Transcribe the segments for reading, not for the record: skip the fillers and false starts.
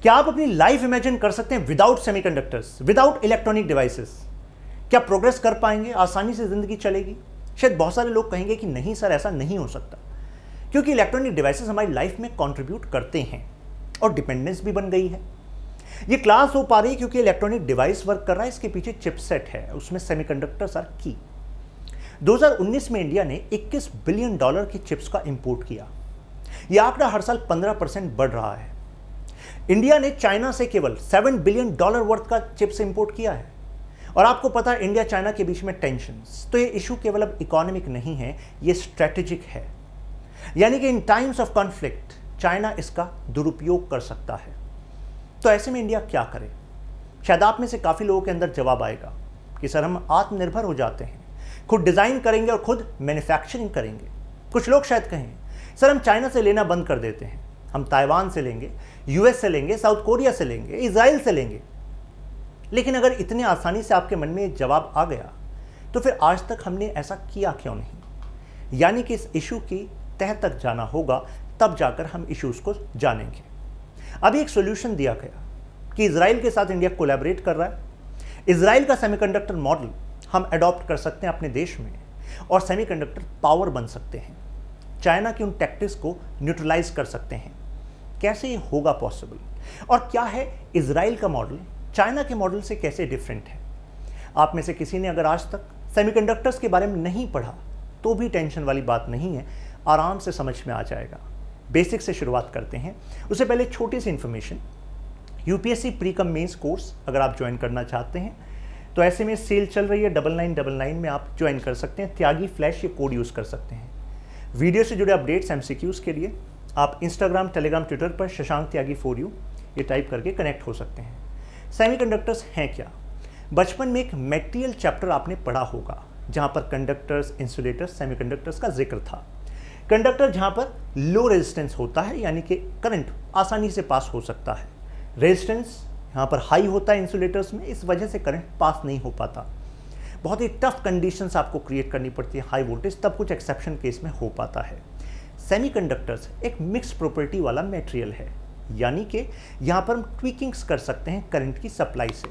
क्या आप अपनी लाइफ इमेजिन कर सकते हैं without semiconductors, without electronic devices? क्या प्रोग्रेस कर पाएंगे? आसानी से जिंदगी चलेगी? शायद बहुत सारे लोग कहेंगे कि नहीं सर, ऐसा नहीं हो सकता, क्योंकि इलेक्ट्रॉनिक डिवाइसेस हमारी लाइफ में कंट्रीब्यूट करते हैं और डिपेंडेंस भी बन गई है। ये क्लास हो पा रही है क्योंकि इलेक्ट्रॉनिक डिवाइस वर्क कर रहा है, इसके पीछे चिपसेट है, उसमें सेमीकंडक्टर्स आर की। 2019 में इंडिया ने $21 बिलियन की चिप्स का इंपोर्ट किया। यह आंकड़ा हर साल 15% बढ़ रहा है। इंडिया ने चाइना से केवल $7 बिलियन वर्थ का चिप्स इंपोर्ट किया है। और आपको पता है इंडिया चाइना के बीच में टेंशंस, तो ये इशू केवल अब इकोनॉमिक नहीं है, ये स्ट्रेटेजिक है। यानी कि इन टाइम्स ऑफ कॉन्फ्लिक्ट चाइना इसका दुरुपयोग कर सकता है। तो ऐसे में इंडिया क्या करे? शायद आप में से काफ़ी लोगों के अंदर जवाब आएगा कि सर हम आत्मनिर्भर हो जाते हैं, खुद डिज़ाइन करेंगे और खुद मैन्युफैक्चरिंग करेंगे। कुछ लोग शायद कहें सर हम चाइना से लेना बंद कर देते हैं, हम ताइवान से लेंगे, यूएस से लेंगे, साउथ कोरिया से लेंगे, इजराइल से लेंगे। लेकिन अगर इतनी आसानी से आपके मन में ये जवाब आ गया तो फिर आज तक हमने ऐसा किया क्यों नहीं? यानी कि इस इशू की तह तक जाना होगा, तब जाकर हम इश्यूज़ को जानेंगे। अभी एक सोल्यूशन दिया गया कि इजराइल के साथ इंडिया कोलैबोरेट कर रहा है। इजराइल का सेमीकंडक्टर मॉडल हम अडॉप्ट कर सकते हैं अपने देश में और सेमीकंडक्टर पावर बन सकते हैं। चाइना की उन टैक्टिक्स को न्यूट्रलाइज कर सकते हैं। कैसे ये होगा पॉसिबल? और क्या है इजराइल का मॉडल चाइना के मॉडल से कैसे डिफरेंट है? आप में से किसी ने अगर आज तक सेमीकंडक्टर्स के बारे में नहीं पढ़ा तो भी टेंशन वाली बात नहीं है, आराम से समझ में आ जाएगा। बेसिक से शुरुआत करते हैं। उससे पहले छोटी सी information, UPSC pre cum mains course अगर आप ज्वाइन करना चाहते हैं तो ऐसे में सेल चल रही है 9999 में आप ज्वाइन कर सकते हैं। त्यागी फ्लैश ये कोड यूज़ कर सकते हैं। वीडियो से जुड़े अपडेट्स एमसीक्यूज़ के लिए आप इंस्टाग्राम, टेलीग्राम, ट्विटर पर शशांक त्यागी 4U ये टाइप करके कनेक्ट हो सकते हैं। सेमीकंडक्टर्स हैं क्या? बचपन में एक मटेरियल चैप्टर आपने पढ़ा होगा जहाँ पर कंडक्टर्स, इंसुलेटर्स, सेमीकंडक्टर्स का जिक्र था। कंडक्टर जहाँ पर लो रेजिस्टेंस होता है, यानी कि करंट आसानी से पास हो सकता है। रेजिस्टेंस यहाँ पर हाई होता है इंसुलेटर्स में, इस वजह से करंट पास नहीं हो पाता। बहुत ही टफ कंडीशंस आपको क्रिएट करनी पड़ती है, हाई वोल्टेज, तब कुछ एक्सेप्शन केस में हो पाता है। सेमीकंडक्टर्स एक मिक्स प्रॉपर्टी वाला मटेरियल है, यानी कि यहाँ पर हम ट्वीकिंग्स कर सकते हैं करंट की सप्लाई से,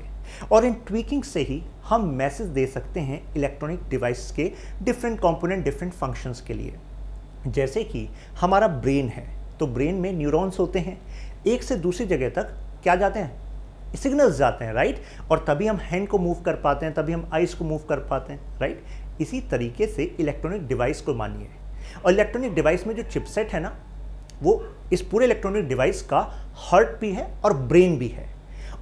और इन ट्वीकिंग से ही हम मैसेज दे सकते हैं इलेक्ट्रॉनिक डिवाइस के डिफरेंट कंपोनेंट, डिफरेंट फंक्शंस के लिए। जैसे कि हमारा ब्रेन है, तो ब्रेन में न्यूरॉन्स होते हैं, एक से दूसरी जगह तक क्या जाते हैं? सिग्नल्स जाते हैं, राइट? और तभी हम हैंड को मूव कर पाते हैं, तभी हम आइज़ को मूव कर पाते हैं, राइट? इसी तरीके से इलेक्ट्रॉनिक डिवाइस को मानिए। और इलेक्ट्रॉनिक डिवाइस में जो चिपसेट है ना, वो इस पूरे इलेक्ट्रॉनिक डिवाइस का हार्ट भी है और ब्रेन भी है।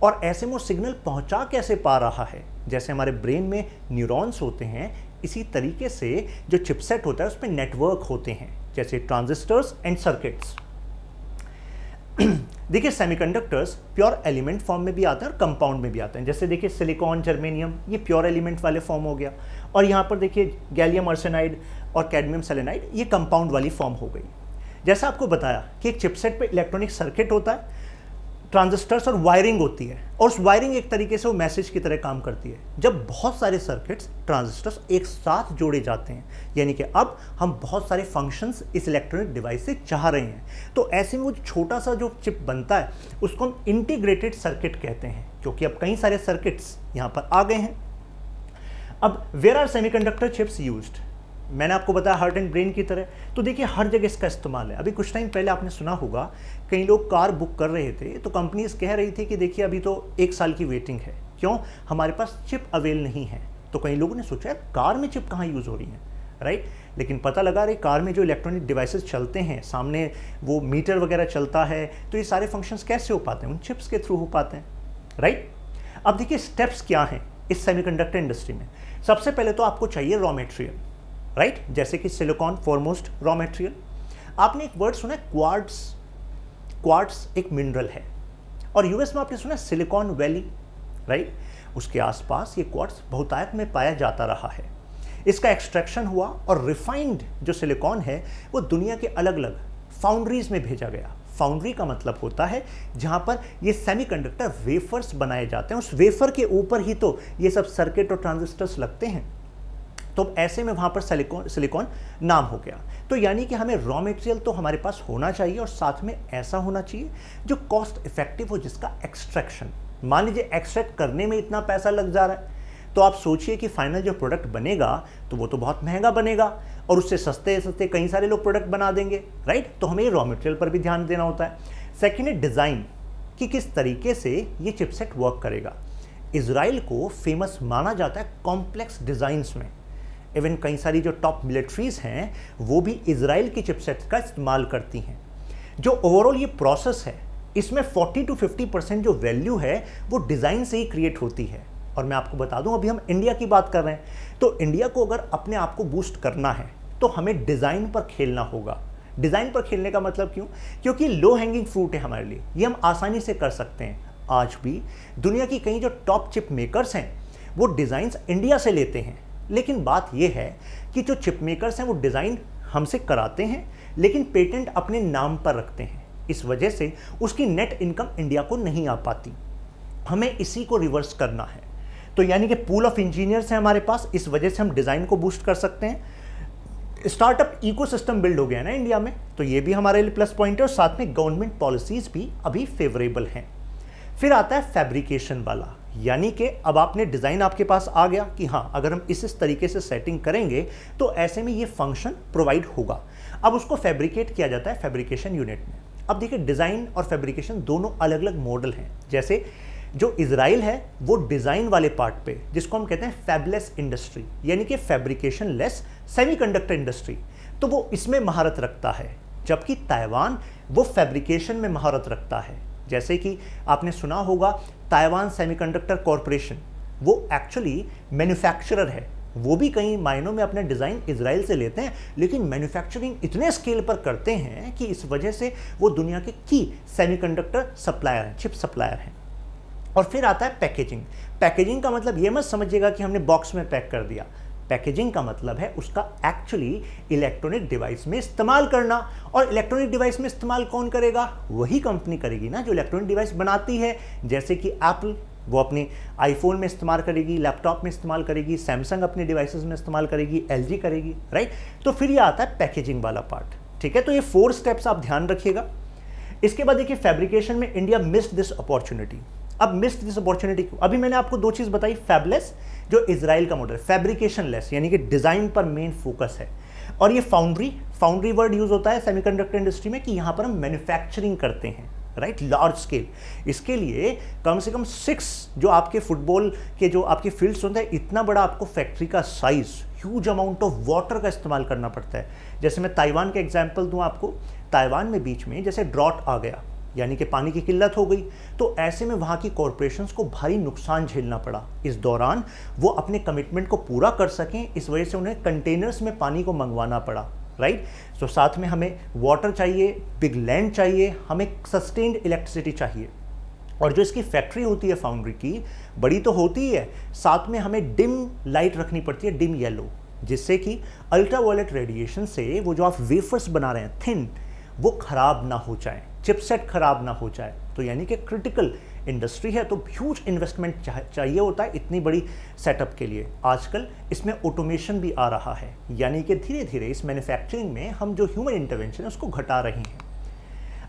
और ऐसे में वो सिग्नल पहुंचा कैसे पा रहा है? जैसे हमारे ब्रेन में न्यूरॉन्स होते हैं, इसी तरीके से जो चिपसेट होता है उसमें नेटवर्क होते हैं, जैसे ट्रांजिस्टर्स एंड सर्किट्स। देखिए सेमीकंडक्टर्स प्योर एलिमेंट फॉर्म में भी आते हैं और कंपाउंड में भी आते हैं। जैसे देखिए सिलिकॉन, जर्मेनियम, ये प्योर एलिमेंट वाले फॉर्म हो गया, और यहाँ पर देखिए गैलियम आर्सेनाइड और कैडमियम सेलेनाइड, ये कंपाउंड वाली फॉर्म हो गई। जैसा आपको बताया कि एक चिपसेट पे इलेक्ट्रॉनिक सर्किट होता है, ट्रांजिस्टर्स और वायरिंग होती है, और उस वायरिंग एक तरीके से वो मैसेज की तरह काम करती है। जब बहुत सारे सर्किट्स, ट्रांजिस्टर्स एक साथ जोड़े जाते हैं, यानी कि अब हम बहुत सारे फंक्शंस इस इलेक्ट्रॉनिक डिवाइस से चाह रहे हैं, तो ऐसे में वो छोटा सा जो चिप बनता है उसको हम इंटीग्रेटेड सर्किट कहते हैं, क्योंकि अब कई सारे सर्किट्स यहाँ पर आ गए हैं। अब where are semiconductor chips used? मैंने आपको बताया हार्ट एंड ब्रेन की तरह, तो देखिए हर जगह इसका इस्तेमाल है। अभी कुछ टाइम पहले आपने सुना होगा कई लोग कार बुक कर रहे थे, तो कंपनीज कह रही थी कि देखिए अभी तो 1 साल की वेटिंग है, क्यों? हमारे पास चिप अवेल नहीं है। तो कई लोगों ने सोचा कार में चिप कहाँ यूज़ हो रही है, राइट? लेकिन पता लगा रही कार में जो इलेक्ट्रॉनिक डिवाइसेस चलते हैं, सामने वो मीटर वगैरह चलता है, तो ये सारे फंक्शंस कैसे हो पाते हैं? उन चिप्स के थ्रू हो पाते हैं, राइट? अब देखिए स्टेप्स क्या हैं इस सेमीकंडक्टर इंडस्ट्री में। सबसे पहले तो आपको चाहिए रॉ मटेरियल, राइट? जैसे कि सिलिकॉन फॉरमोस्ट रॉ मटेरियल। आपने एक वर्ड सुना है क्वार्ट्स। क्वार्ट्स एक मिनरल है, और यूएस में आपने सुना है सिलिकॉन वैली, राइट? उसके आसपास ये क्वार्ट्स बहुतायत में पाया जाता रहा है। इसका एक्सट्रैक्शन हुआ और रिफाइंड जो सिलिकॉन है वो दुनिया के अलग अलग फाउंड्रीज में भेजा गया। फाउंड्री का मतलब होता है जहाँ पर ये सेमीकंडक्टर वेफर्स बनाए जाते हैं, उस वेफर के ऊपर ही तो ये सब सर्किट और ट्रांजिस्टर्स लगते हैं। तो ऐसे में वहाँ पर सिलिकॉन नाम हो गया। तो यानी कि हमें रॉ मटेरियल तो हमारे पास होना चाहिए और साथ में ऐसा होना चाहिए जो कॉस्ट इफेक्टिव हो, जिसका एक्सट्रैक्शन, मान लीजिए एक्सट्रैक्ट करने में इतना पैसा लग जा रहा है, तो आप सोचिए कि फाइनल जो प्रोडक्ट बनेगा तो वो तो बहुत महंगा बनेगा और उससे सस्ते सस्ते कई सारे लोग प्रोडक्ट बना देंगे, राइट। तो हमें रॉ मटेरियल पर भी ध्यान देना होता है। सेकेंड है डिज़ाइन, कि किस तरीके से ये चिपसेट वर्क करेगा। इजराइल को फेमस माना जाता है कॉम्प्लेक्स डिज़ाइंस में। इवन कई सारी जो टॉप मिलिट्रीज हैं वो भी इजराइल की चिपसेट का इस्तेमाल करती हैं। जो ओवरऑल ये प्रोसेस है, इसमें 40 to 50% जो वैल्यू है वो डिज़ाइन से ही क्रिएट होती है। और मैं आपको बता दूं, अभी हम इंडिया की बात कर रहे हैं, तो इंडिया को अगर अपने आप को बूस्ट करना है तो हमें डिज़ाइन पर खेलना होगा। डिज़ाइन पर खेलने का मतलब क्यों? क्योंकि लो हैंगिंग फ्रूट है हमारे लिए, ये हम आसानी से कर सकते हैं। आज भी दुनिया की कई जो टॉप चिप मेकर्स हैं वो डिज़ाइंस इंडिया से लेते हैं, लेकिन बात यह है कि जो चिप मेकर्स हैं वो डिज़ाइन हमसे कराते हैं लेकिन पेटेंट अपने नाम पर रखते हैं। इस वजह से उसकी नेट इनकम इंडिया को नहीं आ पाती। हमें इसी को रिवर्स करना है। तो यानी कि पूल ऑफ इंजीनियर्स हैं हमारे पास, इस वजह से हम डिज़ाइन को बूस्ट कर सकते हैं। स्टार्टअप इकोसिस्टम बिल्ड हो गया ना इंडिया में, तो ये भी हमारे लिए प्लस पॉइंट है और साथ में गवर्नमेंट पॉलिसीज़ भी अभी फेवरेबल हैं। फिर आता है फैब्रिकेशन वाला, यानी कि अब आपने डिज़ाइन आपके पास आ गया कि हाँ अगर हम इस तरीके से सेटिंग करेंगे तो ऐसे में ये फंक्शन प्रोवाइड होगा। अब उसको फैब्रिकेट किया जाता है फैब्रिकेशन यूनिट में। अब देखिए डिज़ाइन और फैब्रिकेशन दोनों अलग अलग मॉडल हैं। जैसे जो इजराइल है वो डिज़ाइन वाले पार्ट पे, जिसको हम कहते हैं फैबलेस इंडस्ट्री, यानी कि फैब्रिकेशन लेस सेमीकंडक्टर इंडस्ट्री, तो वो इसमें महारत रखता है। जबकि ताइवान वो फैब्रिकेशन में महारत रखता है। जैसे कि आपने सुना होगा ताइवान सेमीकंडक्टर कॉरपोरेशन, वो एक्चुअली मैन्युफैक्चरर है। वो भी कई मायनों में अपने डिज़ाइन इजराइल से लेते हैं, लेकिन मैन्युफैक्चरिंग इतने स्केल पर करते हैं कि इस वजह से वो दुनिया के की सेमीकंडक्टर सप्लायर हैं, चिप सप्लायर हैं। और फिर आता है पैकेजिंग। पैकेजिंग का मतलब ये मत समझिएगा कि हमने बॉक्स में पैक कर दिया। पैकेजिंग का मतलब है उसका एक्चुअली इलेक्ट्रॉनिक डिवाइस में इस्तेमाल करना। और इलेक्ट्रॉनिक डिवाइस में इस्तेमाल कौन करेगा? वही कंपनी करेगी ना जो इलेक्ट्रॉनिक डिवाइस बनाती है। जैसे कि एप्पल, वो अपने आईफोन में इस्तेमाल करेगी, लैपटॉप में इस्तेमाल करेगी, सैमसंग अपने डिवाइसेस में इस्तेमाल करेगी, एलजी करेगी, राइट। तो फिर ये आता है पैकेजिंग वाला पार्ट, ठीक है। तो ये 4 स्टेप्स आप ध्यान रखिएगा। इसके बाद देखिए फैब्रिकेशन में इंडिया मिस्ड दिस अपॉर्चुनिटी। अब मिस्ड दिस अपॉर्चुनिटी क्यों? अभी मैंने आपको 2 चीज़ बताई, फैबलेस जो इजराइल का मॉडल, फैब्रिकेशन लेस यानी कि डिज़ाइन पर मेन फोकस है। और ये फाउंड्री वर्ड यूज़ होता है सेमीकंडक्टर इंडस्ट्री में कि यहाँ पर हम मैन्युफैक्चरिंग करते हैं, राइट, लार्ज स्केल। इसके लिए कम से कम 6 जो आपके फुटबॉल के जो आपके फील्ड्स होते हैं, इतना बड़ा आपको फैक्ट्री का size, huge amount of water का इस्तेमाल करना पड़ता है। जैसे मैं ताइवान का एग्जाम्पल दूँ आपको, ताइवान में बीच में जैसे ड्रॉट आ गया, यानी कि पानी की किल्लत हो गई, तो ऐसे में वहाँ की कॉरपोरेशंस को भारी नुकसान झेलना पड़ा। इस दौरान वो अपने कमिटमेंट को पूरा कर सकें, इस वजह से उन्हें कंटेनर्स में पानी को मंगवाना पड़ा, राइट। तो साथ में हमें वाटर चाहिए, बिग लैंड चाहिए, हमें सस्टेन्ड इलेक्ट्रिसिटी चाहिए। और जो इसकी फैक्ट्री होती है फाउंड्री की, बड़ी तो होती ही है, साथ में हमें डिम लाइट रखनी पड़ती है, डिम येलो, जिससे कि अल्ट्रावायलेट रेडिएशन से वो जो आप वेफर्स बना रहे हैं थिन, वो खराब ना हो जाए, चिपसेट खराब ना हो जाए। तो यानी कि क्रिटिकल इंडस्ट्री है, तो ह्यूज इन्वेस्टमेंट चाहिए होता है इतनी बड़ी सेटअप के लिए। आजकल इसमें ऑटोमेशन भी आ रहा है, यानी कि धीरे धीरे इस मैन्युफैक्चरिंग में हम जो ह्यूमन इंटरवेंशन है उसको घटा रहे हैं।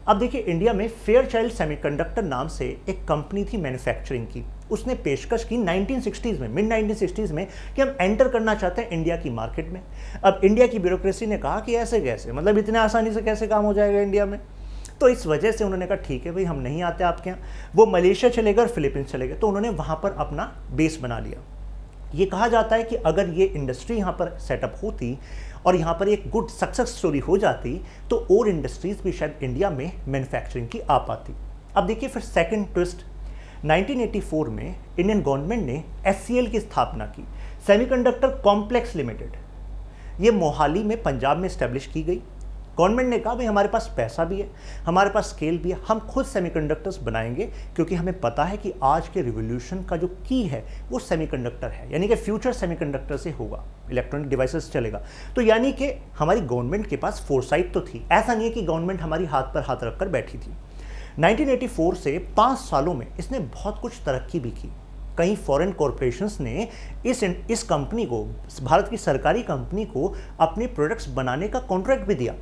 अब देखिए इंडिया में फेयरचाइल्ड सेमीकंडक्टर नाम से एक कंपनी थी मैन्युफैक्चरिंग की, उसने पेशकश की 1960s में, मिड 1960s में, कि हम एंटर करना चाहते हैं इंडिया की मार्केट में। अब इंडिया की ब्यूरोक्रेसी ने कहा कि ऐसे कैसे, मतलब इतने आसानी से कैसे काम हो जाएगा इंडिया में। तो इस वजह से उन्होंने कहा ठीक है भाई, हम नहीं आते आपके यहाँ। वो मलेशिया चले गए और फिलीपींस चले गए, तो उन्होंने वहाँ पर अपना बेस बना लिया। ये कहा जाता है कि अगर ये इंडस्ट्री यहाँ पर सेटअप होती और यहाँ पर एक गुड सक्सेस स्टोरी हो जाती, तो और इंडस्ट्रीज भी शायद इंडिया में मैन्युफैक्चरिंग की आ पाती। अब देखिए फिर सेकंड ट्विस्ट, 1984 में इंडियन गवर्नमेंट ने SCL की स्थापना की, सेमीकंडक्टर कॉम्प्लेक्स लिमिटेड। ये मोहाली में पंजाब में इस्टेब्लिश की गई। गवर्नमेंट ने कहा भाई हमारे पास पैसा भी है, हमारे पास स्केल भी है, हम खुद सेमीकंडक्टर्स बनाएंगे, क्योंकि हमें पता है कि आज के रिवोल्यूशन का जो की है वो सेमीकंडक्टर है, यानी कि फ्यूचर सेमीकंडक्टर से होगा, इलेक्ट्रॉनिक डिवाइसेस चलेगा। तो यानी कि हमारी गवर्नमेंट के पास फोरसाइट तो थी, ऐसा नहीं है कि गवर्नमेंट हमारी हाथ पर हाथ रखकर बैठी थी। 1984 से 5 सालों में इसने बहुत कुछ तरक्की भी की। कई फॉरेन कॉरपोरेशंस ने इस कंपनी को, भारत की सरकारी कंपनी को अपने प्रोडक्ट्स बनाने का कॉन्ट्रैक्ट भी दिया।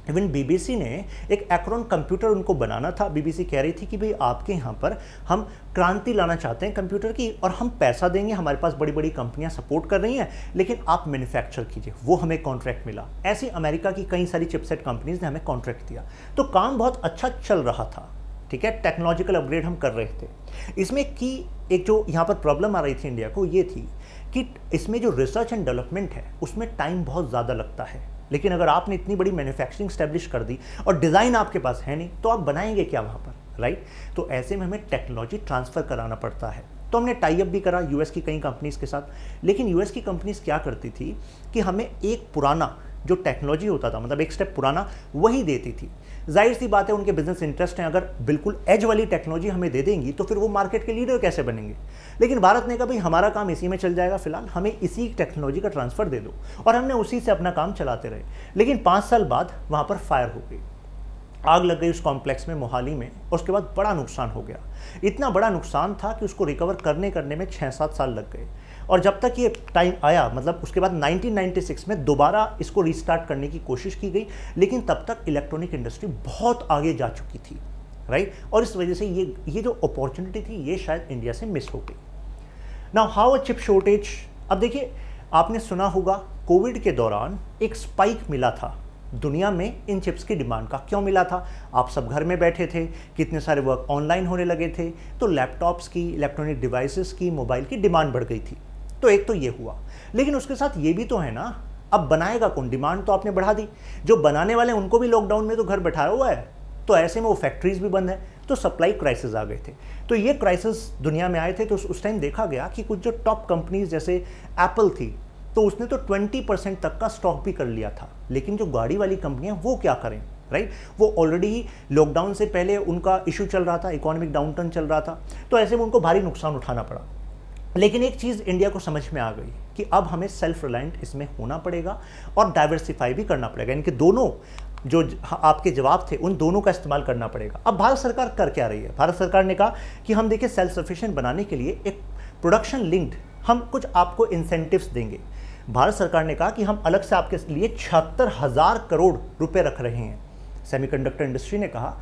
इवन बीबीसी ने एक एक्रोन कंप्यूटर उनको बनाना था। बीबीसी कह रही थी कि भाई आपके यहाँ पर हम क्रांति लाना चाहते हैं कंप्यूटर की, और हम पैसा देंगे, हमारे पास बड़ी बड़ी कंपनियां सपोर्ट कर रही हैं, लेकिन आप मैन्युफैक्चर कीजिए। वो हमें कॉन्ट्रैक्ट मिला। ऐसे अमेरिका की कई सारी चिपसेट कंपनीज ने हमें कॉन्ट्रैक्ट दिया। तो काम बहुत अच्छा चल रहा था, ठीक है, टेक्नोलॉजिकल अपग्रेड हम कर रहे थे। इसमें की एक जो यहाँ पर प्रॉब्लम आ रही थी इंडिया को, ये थी कि इसमें जो रिसर्च एंड डेवलपमेंट है उसमें टाइम बहुत ज़्यादा लगता है। लेकिन अगर आपने इतनी बड़ी मैन्युफैक्चरिंग स्टैब्लिश कर दी और डिज़ाइन आपके पास है नहीं, तो आप बनाएंगे क्या वहाँ पर, राइट। तो ऐसे में हमें टेक्नोलॉजी ट्रांसफ़र कराना पड़ता है। तो हमने टाई अप भी करा यूएस की कई कंपनीज़ के साथ। लेकिन यूएस की कंपनीज़ क्या करती थी कि हमें एक पुराना जो टेक्नोलॉजी होता था, मतलब एक स्टेप पुराना, वही देती थी। जाहिर सी बात है उनके बिजनेस इंटरेस्ट हैं, अगर बिल्कुल एज वाली टेक्नोलॉजी हमें दे देंगी तो फिर वो मार्केट के लीडर कैसे बनेंगे। लेकिन भारत ने कहा भाई हमारा काम इसी में चल जाएगा, फिलहाल हमें इसी टेक्नोलॉजी का ट्रांसफ़र दे दो, और हमने उसी से अपना काम चलाते रहे। लेकिन 5 साल बाद वहाँ पर फायर हो गई, आग लग गई उस कॉम्प्लेक्स में मोहाली में, और उसके बाद बड़ा नुकसान हो गया। इतना बड़ा नुकसान था कि उसको रिकवर करने में 6-7 साल लग गए। और जब तक ये टाइम आया, मतलब उसके बाद 1996 में दोबारा इसको रीस्टार्ट करने की कोशिश की गई, लेकिन तब तक इलेक्ट्रॉनिक इंडस्ट्री बहुत आगे जा चुकी थी, राइट। और इस वजह से ये जो अपॉर्चुनिटी थी ये शायद इंडिया से मिस हो गई। Now how a chip shortage. अब देखिए, आपने सुना होगा कोविड के दौरान एक स्पाइक मिला था दुनिया में इन चिप्स की डिमांड का। क्यों मिला था? आप सब घर में बैठे थे, कितने सारे वर्क ऑनलाइन होने लगे थे, तो लैपटॉप्स की, इलेक्ट्रॉनिक डिवाइसेस की, मोबाइल की डिमांड बढ़ गई थी। तो एक तो ये हुआ, लेकिन उसके साथ ये भी तो है ना, अब बनाएगा कौन? डिमांड तो आपने बढ़ा दी, जो बनाने वाले हैं उनको भी लॉकडाउन में तो घर बैठाया हुआ है, तो ऐसे में वो फैक्ट्रीज भी बंद है, तो सप्लाई क्राइसिस आ गए थे। तो ये क्राइसिस दुनिया में आए थे, तो उस टाइम देखा गया कि कुछ जो टॉप कंपनीज जैसे एप्पल थी, तो उसने तो 20% तक का स्टॉक भी कर लिया था। लेकिन जो गाड़ी वाली कंपनियां वो क्या करें, राइट। वो ऑलरेडी ही लॉकडाउन से पहले उनका इशू चल रहा था, इकोनॉमिक डाउनटर्न चल रहा था, तो ऐसे में उनको भारी नुकसान उठाना पड़ा। लेकिन एक चीज़ इंडिया को समझ में आ गई कि अब हमें सेल्फ रिलायंट इसमें होना पड़ेगा और डाइवर्सिफाई भी करना पड़ेगा। इनके दोनों जो आपके जवाब थे उन दोनों का इस्तेमाल करना पड़ेगा। अब भारत सरकार कर क्या रही है? भारत सरकार ने कहा कि हम देखिए सेल्फ सफिशिएंट बनाने के लिए एक प्रोडक्शन लिंक्ड हम कुछ आपको इंसेंटिव्स देंगे। भारत सरकार ने कहा कि हम अलग से आपके लिए 76,000 करोड़ रुपए रख रहे हैं। सेमीकंडक्टर इंडस्ट्री ने कहा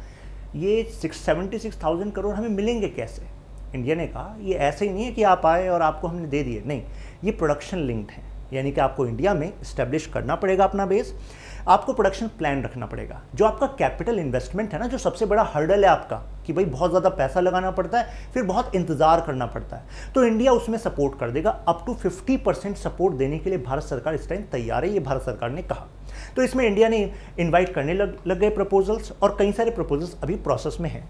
ये 76,000 करोड़ हमें मिलेंगे कैसे? इंडिया ने कहा ये ऐसे ही नहीं है कि आप आए और आपको हमने दे दिए, नहीं, ये प्रोडक्शन लिंक्ड है। यानी कि आपको इंडिया में इस्टेब्लिश करना पड़ेगा अपना बेस, आपको प्रोडक्शन प्लान रखना पड़ेगा। जो आपका कैपिटल इन्वेस्टमेंट है ना, जो सबसे बड़ा हर्डल है आपका कि भाई बहुत ज़्यादा पैसा लगाना पड़ता है, फिर बहुत इंतज़ार करना पड़ता है, तो इंडिया उसमें सपोर्ट कर देगा। अप टू 50% सपोर्ट देने के लिए भारत सरकार इस टाइम तैयार है, ये भारत सरकार ने कहा। तो इसमें इंडिया ने इन्वाइट करने लग गए प्रपोजल्स, और कई सारे प्रपोजल्स अभी प्रोसेस में हैं।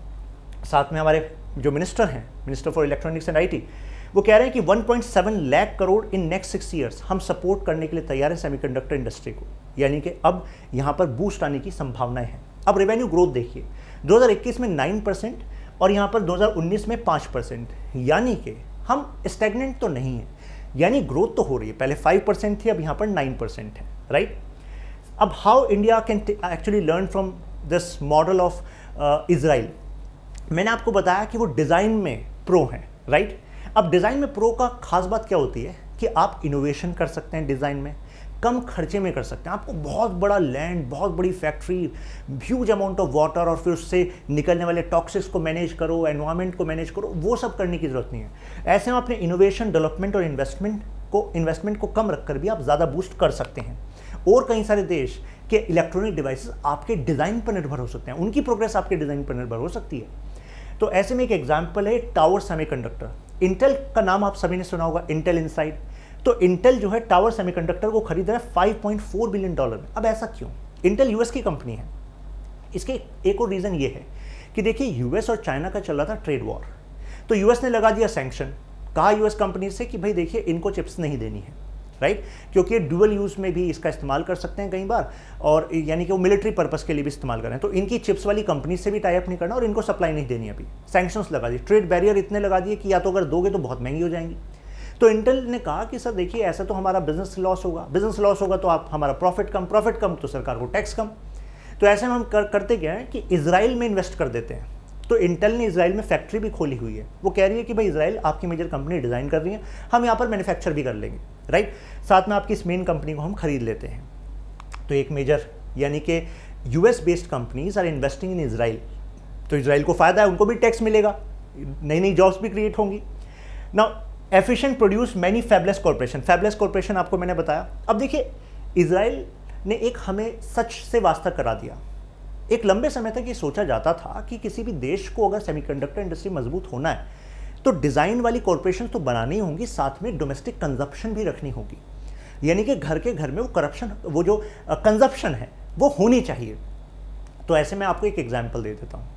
साथ में हमारे जो मिनिस्टर हैं, minister for electronics and IT, वो कह रहे हैं कि 1.7 lakh crore in next 6 years हम सपोर्ट करने के लिए तैयार है सेमीकंडक्टर इंडस्ट्री को। यानी कि अब यहाँ पर बूस्ट आने की संभावनाएं हैं। अब रेवेन्यू ग्रोथ देखिए, 2021 में 9% और यहाँ पर 2019 में 5%, यानी कि हम स्टैग्नेंट तो नहीं है, यानी ग्रोथ तो हो रही है। पहले 5% थी, अब यहाँ पर 9% है, राइट। अब how India can actually learn from this model of Israel. मैंने आपको बताया कि वो डिज़ाइन में प्रो हैं, राइट। अब डिज़ाइन में प्रो का खास बात क्या होती है कि आप इनोवेशन कर सकते हैं डिज़ाइन में, कम खर्चे में कर सकते हैं। आपको बहुत बड़ा लैंड, बहुत बड़ी factory, huge amount of water और फिर उससे निकलने वाले टॉक्सिक्स को मैनेज करो, एनवायरनमेंट को मैनेज करो, वो सब करने की ज़रूरत नहीं है। ऐसे में अपने इनोवेशन, डेवलपमेंट और इन्वेस्टमेंट को कम रखकर भी आप ज़्यादा बूस्ट कर सकते हैं। और कई सारे देश के इलेक्ट्रॉनिक डिवाइसेस आपके डिज़ाइन पर निर्भर हो सकते हैं, उनकी प्रोग्रेस आपके डिज़ाइन पर निर्भर हो सकती है। तो ऐसे में एक एग्जाम्पल है टावर सेमीकंडक्टर। इंटेल का नाम आप सभी ने सुना होगा, इंटेल इनसाइड। तो इंटेल जो है टावर सेमीकंडक्टर को खरीद रहा है $5.4 बिलियन में। अब ऐसा क्यों? इंटेल यूएस की कंपनी है। इसके एक और रीज़न ये है कि देखिए यूएस और चाइना का चल रहा था ट्रेड वॉर, तो यूएस ने लगा दिया सैंक्शन, कहा यूएस कंपनी से कि भाई देखिए इनको चिप्स नहीं देनी है, राइट, क्योंकि डुअल यूज़ में भी इसका इस्तेमाल कर सकते हैं कई बार, और यानी कि वो मिलिट्री पर्पस के लिए भी इस्तेमाल करें। तो इनकी चिप्स वाली कंपनी से भी टाई अप नहीं करना और इनको सप्लाई नहीं देनी। अभी सैंक्शंस लगा दिए, ट्रेड बैरियर इतने लगा दिए कि या तो अगर दोगे तो बहुत महंगी हो जाएंगी। तो इंटेल ने कहा कि सर देखिए ऐसा तो हमारा बिजनेस लॉस होगा, तो आप हमारा प्रॉफिट कम तो सरकार को टैक्स कम। तो ऐसे में हम करते क्या है कि इजराइल में इन्वेस्ट कर देते हैं। तो इंटेल ने इसराइल में फैक्ट्री भी खोली हुई है। वो कह रही है कि भाई इसराइल आपकी मेजर कंपनी डिज़ाइन कर रही है, हम यहाँ पर मैन्युफैक्चर भी कर लेंगे, राइट, साथ में आपकी इस मेन कंपनी को हम खरीद लेते हैं। तो एक मेजर यानी कि US based companies are investing in Israel, तो इसराइल को फ़ायदा है, उनको भी टैक्स मिलेगा, नई नई जॉब्स भी क्रिएट होंगी। Now efficient produce many fabulous corporation, fabulous corporation आपको मैंने बताया। अब देखिए इसराइल ने एक हमें सच से वास्ता करा दिया। एक लंबे समय तक ये सोचा जाता था कि किसी भी देश को अगर सेमीकंडक्टर इंडस्ट्री मजबूत होना है तो डिज़ाइन वाली कॉर्पोरेशन तो बनानी होंगी, साथ में डोमेस्टिक कंजप्शन भी रखनी होगी, यानी कि घर के घर में वो करप्शन, वो जो कंजप्शन है वो होनी चाहिए। तो ऐसे में आपको एक एग्जाम्पल दे देता हूँ।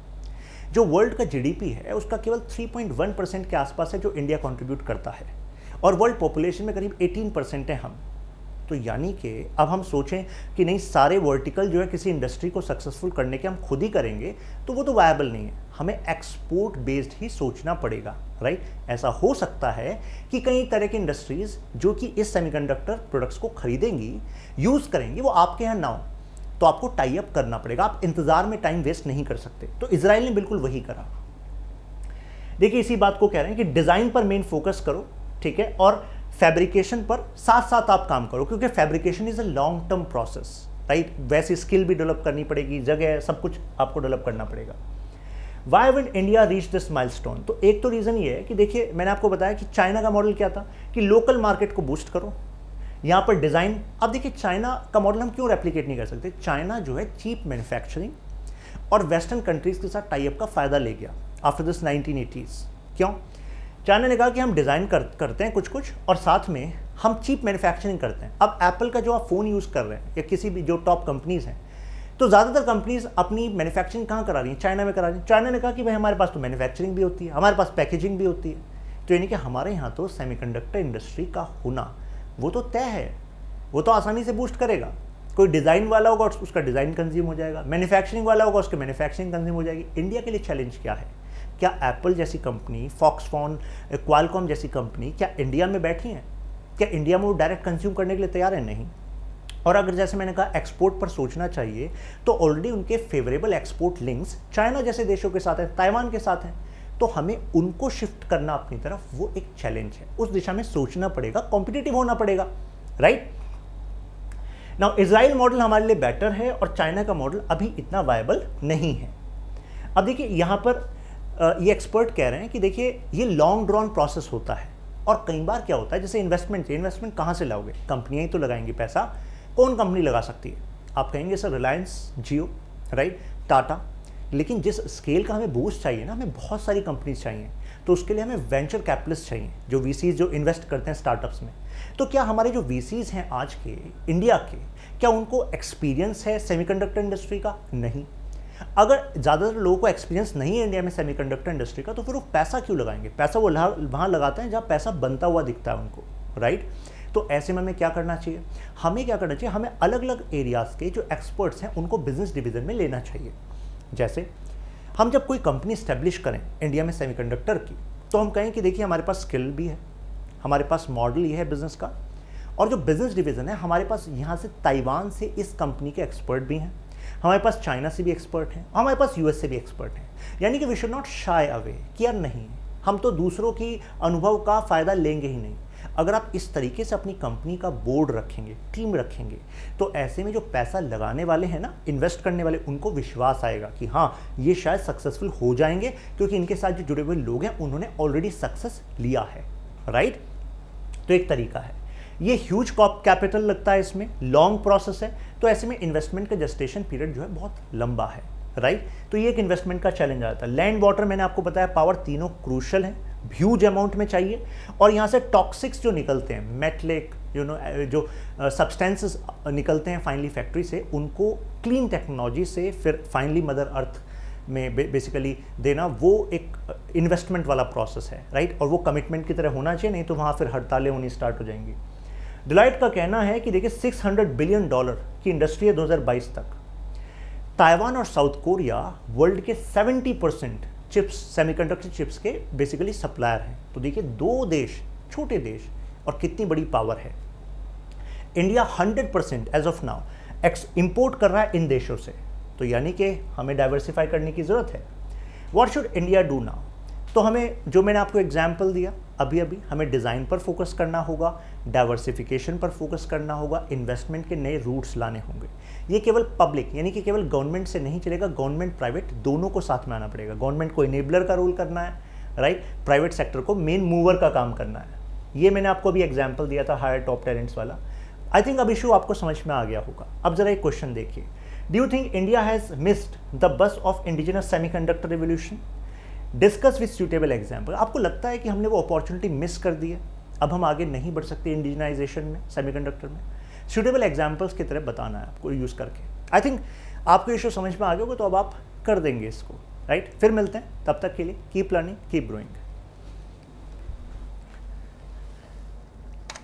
जो वर्ल्ड का जीडीपी है उसका केवल 3.1% के आसपास है जो इंडिया कंट्रीब्यूट करता है, और वर्ल्ड पॉपुलेशन में करीब 18% है हम। तो यानी कि अब हम सोचें कि नहीं सारे वर्टिकल जो है किसी इंडस्ट्री को सक्सेसफुल करने के हम खुद ही करेंगे तो वो तो वायबल नहीं है, हमें एक्सपोर्ट बेस्ड ही सोचना पड़ेगा, राइट। ऐसा हो सकता है कि कई तरह की इंडस्ट्रीज जो कि इस सेमीकंडक्टर प्रोडक्ट्स को खरीदेंगी, यूज़ करेंगी, वो आपके यहाँ ना हो, तो आपको टाई अप करना पड़ेगा, आप इंतजार में टाइम वेस्ट नहीं कर सकते। तो इजराइल ने बिल्कुल वही करा। देखिए इसी बात को कह रहे हैं कि डिज़ाइन पर मेन फोकस करो, ठीक है, और फैब्रिकेशन पर साथ साथ आप काम करो, क्योंकि fabrication is a long term process, right. वैसी स्किल भी डेवलप करनी पड़ेगी, जगह सब कुछ आपको डेवलप करना पड़ेगा। Why will India reach this milestone? तो एक तो रीज़न ये है कि देखिए मैंने आपको बताया कि चाइना का मॉडल क्या था कि लोकल मार्केट को बूस्ट करो, यहाँ पर डिज़ाइन। अब देखिए चाइना का मॉडल हम क्यों रेप्लिकेट नहीं कर सकते? चाइना जो है चीप मैन्युफैक्चरिंग और वेस्टर्न कंट्रीज़ के साथ टाई अप का फ़ायदा ले गया आफ्टर दिस 1980s। क्यों? चाइना ने कहा कि हम डिज़ाइन करते हैं कुछ कुछ और साथ में हम चीप मैन्युफैक्चरिंग करते हैं। अब एप्पल का जो आप फ़ोन यूज़ कर रहे हैं या किसी भी जो टॉप कंपनीज़ हैं, तो ज़्यादातर कंपनीज़ अपनी मैन्युफैक्चरिंग कहाँ करा रही हैं? चाइना में करा रही हैं। चाइना ने कहा कि भाई हमारे पास तो मैन्युफैक्चरिंग भी होती है, हमारे पास पैकेजिंग भी होती है, तो यानी कि हमारे यहाँ तो सेमीकंडक्टर इंडस्ट्री का होना वो तो तय है, वो तो आसानी से बूस्ट करेगा। कोई डिज़ाइन वाला होगा उसका डिज़ाइन कंज्यूम हो जाएगा, मैन्युफैक्चरिंग वाला होगा उसकी मैन्युफैक्चरिंग कंज्यूम हो जाएगी। इंडिया के लिए चैलेंज क्या है? क्या एप्पल जैसी कंपनी, फॉक्सकॉन, क्वालकॉम जैसी कंपनी क्या इंडिया में बैठी हैं? क्या इंडिया में वो डायरेक्ट कंज्यूम करने के लिए तैयार है? नहीं। और अगर जैसे मैंने कहा एक्सपोर्ट पर सोचना चाहिए, तो ऑलरेडी उनके फेवरेबल एक्सपोर्ट लिंक्स चाइना जैसे देशों के साथ हैं, ताइवान के साथ हैं, तो हमें उनको शिफ्ट करना अपनी तरफ, वो एक चैलेंज है। उस दिशा में सोचना पड़ेगा, कॉम्पिटिटिव होना पड़ेगा, राइट। नाउ इजराइल मॉडल हमारे लिए बेटर है और चाइना का मॉडल अभी इतना वायबल नहीं है। अब देखिए यहाँ पर ये एक्सपर्ट कह रहे हैं कि देखिए ये लॉन्ग ड्रॉन प्रोसेस होता है, और कई बार क्या होता है जैसे इन्वेस्टमेंट कहाँ से लाओगे? कंपनियाँ ही तो लगाएंगी पैसा। कौन कंपनी लगा सकती है? आप कहेंगे सर रिलायंस, जियो, राइट, टाटा। लेकिन जिस स्केल का हमें बूस्ट चाहिए ना, हमें बहुत सारी कंपनीज चाहिए, तो उसके लिए हमें वेंचर कैपिटलिस्ट चाहिए, जो वीसीज जो इन्वेस्ट करते हैं स्टार्टअप्स में। तो क्या हमारे जो वीसीज हैं आज के इंडिया के, क्या उनको एक्सपीरियंस है सेमीकंडक्टर इंडस्ट्री का? नहीं। अगर ज़्यादातर लोगों को एक्सपीरियंस नहीं है इंडिया में सेमीकंडक्टर इंडस्ट्री का, तो फिर वो पैसा क्यों लगाएंगे? पैसा वो वहाँ लगाते हैं जहाँ पैसा बनता हुआ दिखता है उनको, राइट। तो ऐसे में हमें क्या करना चाहिए? हमें क्या करना चाहिए? हमें अलग अलग एरियाज़ के जो एक्सपर्ट्स हैं उनको बिजनेस डिवीज़न में लेना चाहिए। जैसे हम जब कोई कंपनी स्टैब्लिश करें इंडिया में सेमीकंडक्टर की, तो हम कहें कि देखिए हमारे पास स्किल भी है, हमारे पास मॉडल ये है बिज़नेस का, और जो बिज़नेस डिवीज़न है हमारे पास यहाँ से ताइवान से इस कंपनी के एक्सपर्ट भी हैं, हमारे पास चाइना से भी एक्सपर्ट हैं, हमारे पास यूएस से भी एक्सपर्ट हैं। यानी कि we should not shy away कि यार नहीं, हम तो दूसरों की अनुभव का फ़ायदा लेंगे ही नहीं। अगर आप इस तरीके से अपनी कंपनी का बोर्ड रखेंगे, टीम रखेंगे, तो ऐसे में जो पैसा लगाने वाले हैं ना, इन्वेस्ट करने वाले, उनको विश्वास आएगा कि हाँ ये शायद सक्सेसफुल हो जाएंगे, क्योंकि इनके साथ जो जुड़े हुए लोग हैं उन्होंने ऑलरेडी सक्सेस लिया है, राइट। तो एक तरीका है, ये ह्यूज कैपिटल लगता है, इसमें लॉन्ग प्रोसेस है, तो ऐसे में इन्वेस्टमेंट का जेस्टेशन पीरियड जो है बहुत लंबा है, राइट। तो ये एक इन्वेस्टमेंट का चैलेंज आता है। लैंड, वाटर, मैंने आपको बताया, पावर, तीनों क्रूशल हैं, ह्यूज अमाउंट में चाहिए। और यहाँ से टॉक्सिक्स जो निकलते हैं, मेटलिक जो सब्सटेंसेस निकलते हैं फाइनली फैक्ट्री से, उनको क्लीन टेक्नोलॉजी से फिर फाइनली मदर अर्थ में बेसिकली देना, वो एक इन्वेस्टमेंट वाला प्रोसेस है, राइट। और वो कमिटमेंट की तरह होना चाहिए, नहीं तो वहाँ फिर हड़तालें होनी स्टार्ट हो जाएंगी। डिलाइट का कहना है कि देखिए $600 बिलियन की इंडस्ट्री है 2022 तक। ताइवान और साउथ कोरिया वर्ल्ड के 70% चिप्स, सेमीकंडक्टर चिप्स के बेसिकली सप्लायर हैं। तो देखिए दो देश, छोटे देश, और कितनी बड़ी पावर है। India 100% as of now import कर रहा है इन देशों से, तो यानी कि हमें डाइवर्सिफाई करने की ज़रूरत है। What should India do now? तो हमें, जो मैंने आपको एग्जाम्पल दिया अभी अभी, हमें डिज़ाइन पर फोकस करना होगा, डाइवर्सिफिकेशन पर फोकस करना होगा, इन्वेस्टमेंट के नए रूट्स लाने होंगे। ये केवल पब्लिक यानी कि केवल गवर्नमेंट से नहीं चलेगा, गवर्नमेंट प्राइवेट दोनों को साथ में आना पड़ेगा। गवर्नमेंट को इनेबलर का रोल करना है, राइट, प्राइवेट सेक्टर को मेन मूवर का काम करना है। ये मैंने आपको अभी एग्जाम्पल दिया था हायर टॉप टैलेंट्स वाला। आई थिंक अब इशू आपको समझ में आ गया होगा। अब जरा एक क्वेश्चन देखिए, do you think India has missed the bus of indigenous semiconductor revolution? Discuss with suitable example. आपको लगता है कि हमने वो अपॉर्चुनिटी मिस कर दी है, अब हम आगे नहीं बढ़ सकते इंडिजिनाइजेशन में, सेमीकंडक्टर में? सूटेबल एग्जाम्पल्स की तरह बताना है आपको यूज़ करके। आई थिंक आपको इशू समझ में आ गया होगा, तो अब आप कर देंगे इसको, राइट। फिर मिलते हैं, तब तक के लिए कीप लर्निंग, कीप ग्रोइंग।